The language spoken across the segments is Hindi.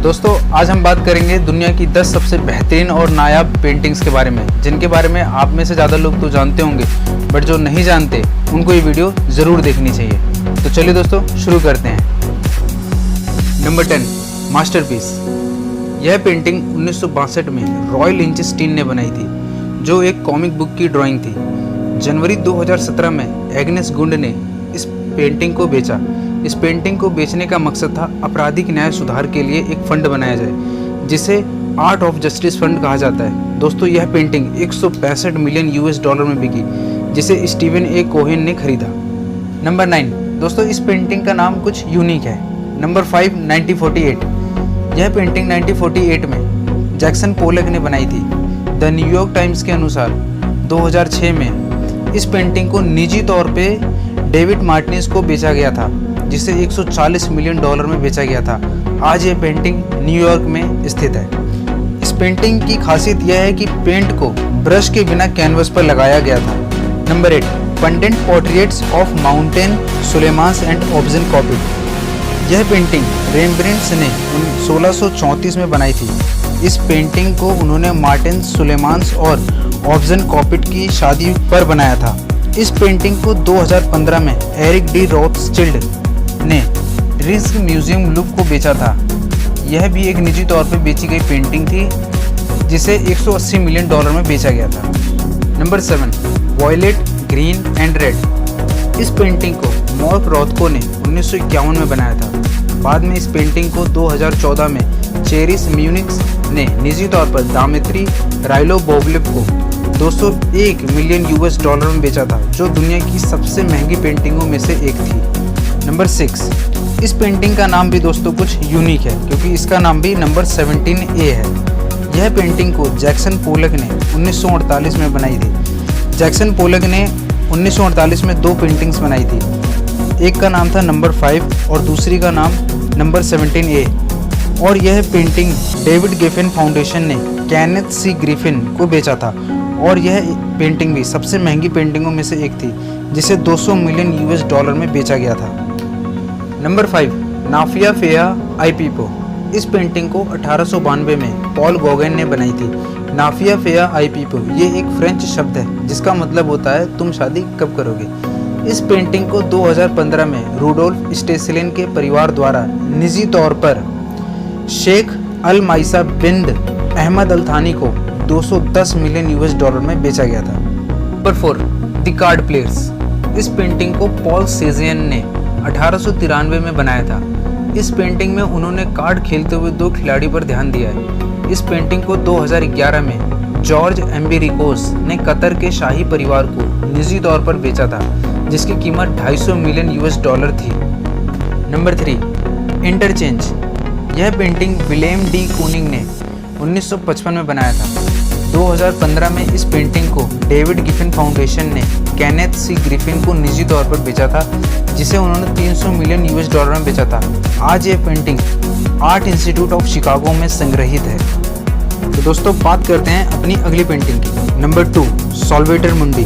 दोस्तों आज हम बात करेंगे दुनिया की 10 सबसे बेहतरीन और नायाब पेंटिंग्स के बारे में, जिनके बारे में आप में से ज़्यादा लोग तो जानते होंगे, बट जो नहीं जानते उनको ये वीडियो ज़रूर देखनी चाहिए। तो चलिए दोस्तों शुरू करते हैं। Number 10, masterpiece. यह पेंटिंग 1962 में रॉय लिंचस्टीन ने बनाई थी, जो एक कॉमिक बुक की ड्राइंग थी। जनवरी 2017 में एग्नेस गुंड ने इस पेंटिंग को बेचा। इस पेंटिंग को बेचने का मकसद था आपराधिक न्याय सुधार के लिए एक फंड बनाया जाए, जिसे आर्ट ऑफ जस्टिस फंड कहा जाता है। दोस्तों यह पेंटिंग 165 मिलियन यूएस डॉलर में बिकी, जिसे स्टीवन ए कोहेन ने खरीदा। नंबर 9, दोस्तों इस पेंटिंग का नाम कुछ यूनिक है। नंबर 5, 1948। यह पेंटिंग 1948 में जैक्सन पोलक ने बनाई थी। द न्यूयॉर्क टाइम्स के अनुसार 2006 में इस पेंटिंग को निजी तौर पे डेविड मार्टिनेज को बेचा गया था, जिसे 140 मिलियन डॉलर में बेचा गया था। आज ये पेंटिंग न्यूयॉर्क में स्थित है। इस पेंटिंग की खासियत यह है कि पेंट को ब्रश के बिना कैनवस पर लगाया गया था। Number 8, pendant portraits of Maerten Soolmans and Oopjen Coppit. यह पेंटिंग रेम्ब्रेंड्ट ने 1634 में बनाई थी। इस पेंटिंग को उन्होंने मार्टिन सुलेमान्स और ऑब्जन कॉपिड की शादी पर बनाया था। इस पेंटिंग को 2015 में एरिक डी रॉथस्चिल्ड ने रिस्क म्यूजियम लुक को बेचा था। यह भी एक निजी तौर पर बेची गई पेंटिंग थी, जिसे 180 मिलियन डॉलर में बेचा गया था। Number 7, violet, green and red. इस पेंटिंग को मॉर्क रॉथको ने 1951 में बनाया था। बाद में इस पेंटिंग को 2014 में चेरिस म्यूनिक्स ने निजी तौर पर दामित्री राइलोबोवलिव को 201 मिलियन यूएस डॉलर में बेचा था, जो दुनिया की सबसे महंगी पेंटिंगों में से एक थी। नंबर 6, इस पेंटिंग का नाम भी दोस्तों कुछ यूनिक है, क्योंकि इसका नाम भी नंबर 17A है। यह पेंटिंग को जैक्सन पोलक ने 1948 में बनाई थी। जैक्सन पोलक ने 1948 में 2 पेंटिंग्स बनाई थी। एक का नाम था नंबर 5 और दूसरी का नाम नंबर 17A। और यह पेंटिंग डेविड गिफिन फाउंडेशन ने केनेथ सी ग्रिफिन को बेचा था। और यह पेंटिंग भी सबसे महंगी पेंटिंगों में से एक थी, जिसे 200 मिलियन यूएस डॉलर में बेचा गया था। नंबर 5, नाफिया फेया आई पीपो। इस पेंटिंग को 1892 में पॉल गॉगन ने बनाई थी। नाफिया फेया आई पीपो ये एक फ्रेंच शब्द है, जिसका मतलब होता है तुम शादी कब करोगे। इस पेंटिंग को 2015 में रूडोल्फ स्टेसलेन के परिवार द्वारा निजी तौर पर शेख अल माइसा बिन अहमद अल थानी को 210 मिलियन यूएस डॉलर में बेचा गया था। Number 4, the card players. इस पेंटिंग को पॉल सेजियन ने 1893 में बनाया था। इस पेंटिंग में उन्होंने कार्ड खेलते हुए 2 खिलाड़ी पर ध्यान दिया है। इस पेंटिंग को 2011 में जॉर्ज एम्बिरिकोस ने कतर के शाही परिवार को निजी तौर पर बेचा था, जिसकी कीमत 250 मिलियन यूएस डॉलर थी। Number 3, interchange. यह पेंटिंग विलेम डी कूनिंग ने 1955 में बनाया था। 2015 में इस पेंटिंग को डेविड गिफिन फाउंडेशन ने केनेथ सी ग्रिफिन को निजी तौर पर बेचा था, जिसे उन्होंने 300 मिलियन यूएस डॉलर में बेचा था। आज ये painting art institute of Chicago में संग्रहित है। तो दोस्तों बात करते हैं अपनी अगली पेंटिंग की। नंबर 2, साल्वेटर मुंडी।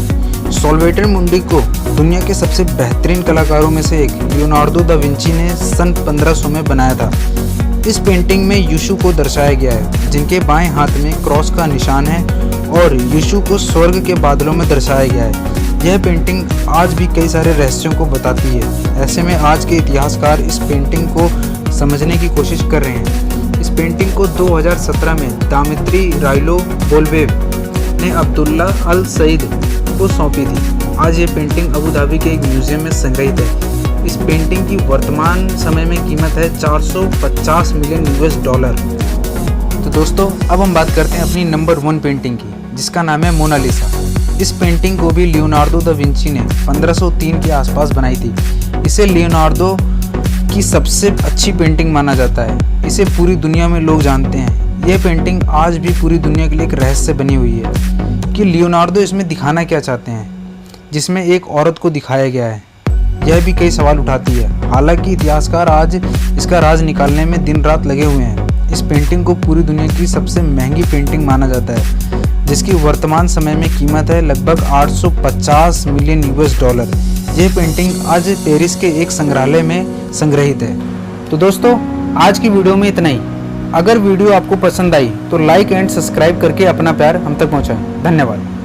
साल्वेटर मुंडी को दुनिया के सबसे बेहतरीन कलाकारों में से एक लियोनार्डो दा विंची ने सन 1500 में बनाया था। इस पेंटिंग में यीशु को दर्शाया गया है, जिनके बाएं हाथ में क्रॉस का निशान है, और यीशु को स्वर्ग के बादलों में दर्शाया गया है। यह पेंटिंग आज भी कई सारे रहस्यों को बताती है। ऐसे में आज के इतिहासकार इस पेंटिंग को समझने की कोशिश कर रहे हैं। इस पेंटिंग को 2017 में दामित्री राइलोबोवलिव ने अब्दुल्ला अल सईद को सौंपी थी। आज ये पेंटिंग अबू धाबी के एक म्यूजियम में संग्रहित है। इस पेंटिंग की वर्तमान समय में कीमत है 450 मिलियन यूएस डॉलर। तो दोस्तों अब हम बात करते हैं अपनी नंबर 1 पेंटिंग की, जिसका नाम है मोनालिसा। इस पेंटिंग को भी लियोनार्डो दा विंची ने 1503 के आसपास बनाई थी। इसे लियोनार्डो की सबसे अच्छी पेंटिंग माना जाता है। इसे पूरी दुनिया में लोग जानते हैं। यह पेंटिंग आज भी पूरी दुनिया के लिए एक रहस्य बनी हुई है कि लियोनार्डो इसमें दिखाना क्या चाहते हैं, जिसमें एक औरत को दिखाया गया है। यह भी कई सवाल उठाती है। हालांकि इतिहासकार आज इसका राज निकालने में दिन रात लगे हुए हैं। इस पेंटिंग को पूरी दुनिया की सबसे महंगी पेंटिंग माना जाता है, जिसकी वर्तमान समय में कीमत है लगभग 850 मिलियन यूएस डॉलर। यह पेंटिंग आज पेरिस के एक संग्रहालय में संग्रहित है। तो दोस्तों आज की वीडियो में इतना ही। अगर वीडियो आपको पसंद आई तो लाइक एंड सब्सक्राइब करके अपना प्यार हम तक पहुंचाएं। धन्यवाद।